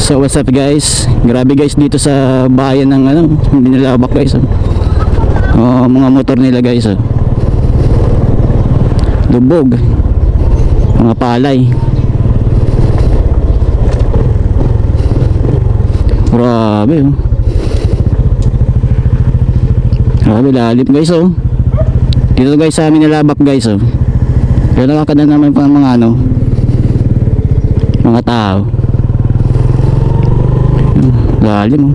So what's up guys? Grabe guys dito sa bayan ng ano, hindi nilabak guys. Mga motor nila guys. Lubog. Mga palay. Grabe oh. Grabe lalim guys oh. Dito guys sa amin nilabak guys oh. Kaya nakakada naman pang mga ano, mga tao. Lalim oh.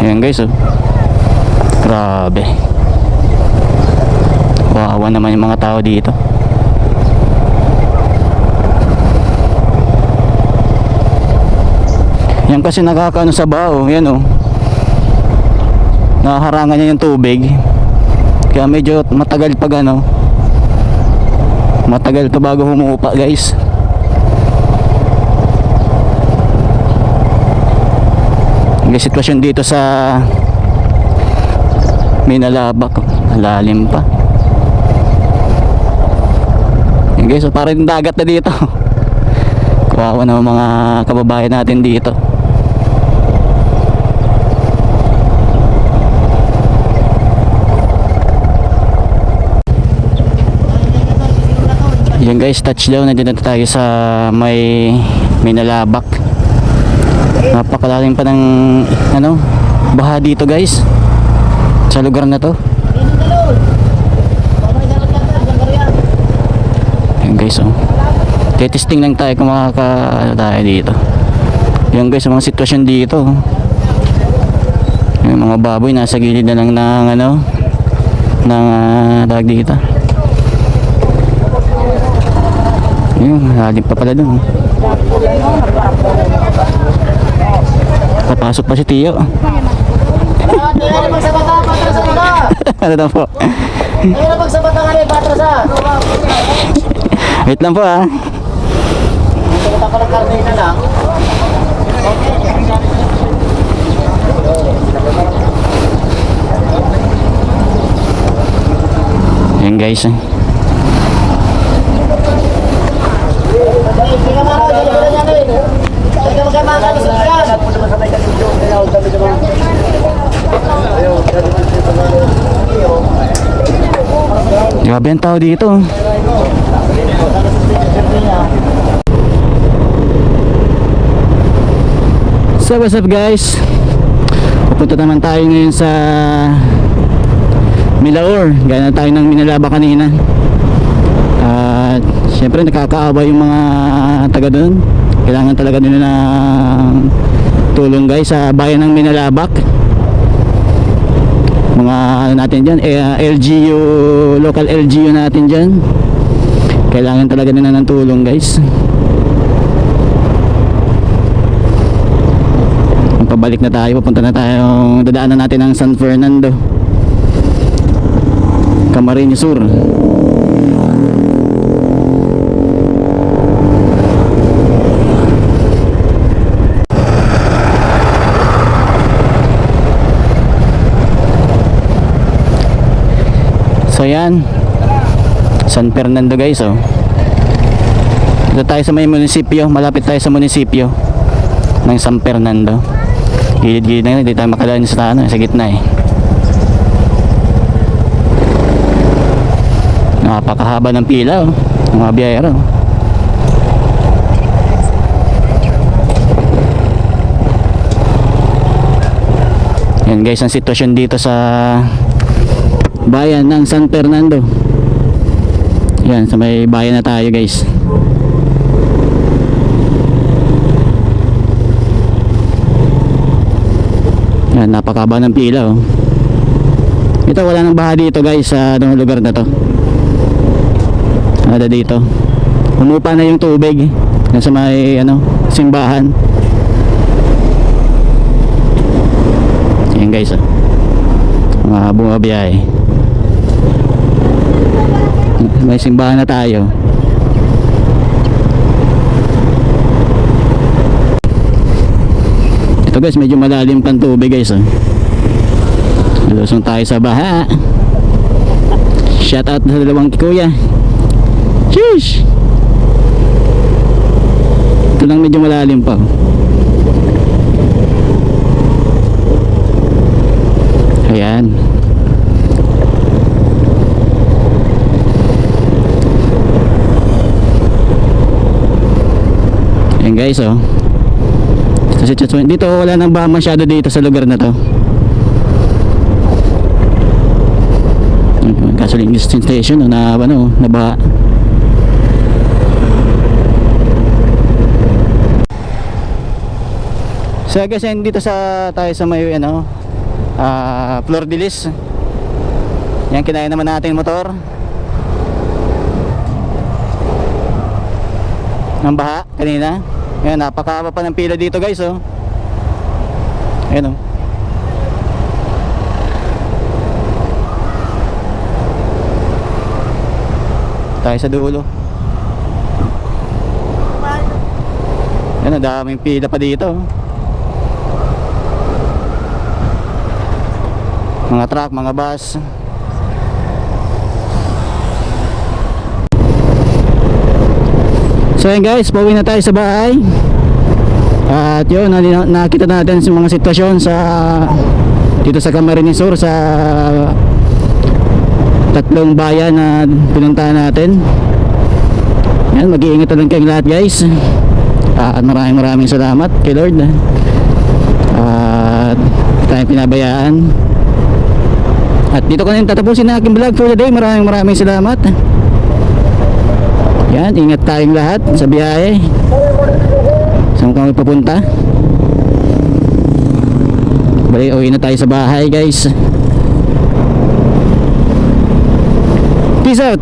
Ayan guys oh. Grabe. Wawa naman yung mga tao dito. Yan kasi nakakaano sa bao. Yan oh. Nakaharangan niya yung tubig. Kaya medyo matagal pag ano, matagal to bago humupa guys. Yung sitwasyon dito sa Minalabak, lalim pa. Yung guys, so parang dagat na dito. Kawawa naman mga kababayan natin dito. Yan guys, touchdown na dito tayo sa may Minalabak. Napakalalim pa ng ano, baha dito guys sa lugar na to. Yan guys oh. Testing lang tayo kung makaka tayo dito. Yan guys, mga sitwasyon dito. Yung mga baboy nasa gilid na lang ng ano, ng tawag dito. Yung lalim pa pala dun. Papasok pa si Tiyo. Ano lang po? Ayun na magsabata nga rin, patras ha. Wait lang po ha. Sabata ko ng karne na lang. Ayan guys eh. Sige mga dali ko lang yan eh. Sige mo kayo mga kalisip yan. Grabe ang tao dito. So what's up guys? Pupunta naman tayo ngayon sa Milaor. Gaya na tayo ng Minalabak kanina. At syempre nakakaawa yung mga taga doon. Kailangan talaga nila ng tulong guys sa bayan ng Minalabak. Mga ano natin dyan, LGU, local LGU natin dyan. Kailangan talaga nila ng tulong guys. Pabalik na tayo, papunta na tayo, dadaanan natin ang San Fernando, Camarines Sur. So yan, San Fernando guys oh. Dito tayo sa may munisipyo, malapit tayo sa munisipyo ng San Fernando. Gilid-gilid na yun, hindi tayo makadaan sa, ano, sa gitna eh. Napakahaba ng pila oh, mga biyahero. Yan guys ang sitwasyon dito sa bayan ng San Fernando. Yan, sa may bayan na tayo guys. Yan, napakaba ng pila oh. Ito wala nang baha dito guys sa lugar na to. Ada dito. Humupa na yung tubig sa may ano, simbahan. Yan guys oh. Mga bumabiyahe. May simbahan na tayo. Ito guys, medyo malalim pang tubig guys oh. Lusong tayo sa baha. Shout out sa dalawang kuya. Sheesh! Ito lang medyo malalim pa. Ayan. Ayan guys, oh. Dito wala nang baha masyado dito sa lugar na to. Gasoline station, na ano, nabaha. So guys, dito tayo sa may ano, Flor de Lis. Yan, kinaya naman natin yung motor ng baha kanina. Yan, napakahaba pa ng pila dito guys, oh. Ayan, oh. Tayo sa dulo. Yan, ang daming pila pa dito, oh. Mga truck, mga bus. So yun guys, pauwi na tayo sa bahay. At yun, nakita natin sa mga sitwasyon dito sa Camarines Sur, sa tatlong bayan na pinuntahan natin. Yan, mag-iingat lang kayong lahat guys. At maraming salamat kay Lord. At tayong pinabayaan. At dito ko na yung tatapusin na aking vlog for the day. Maraming salamat. Yan, ingat tayong lahat sa biyahe. Saan kami papunta? Balik, uwi na tayo sa bahay guys. Peace out.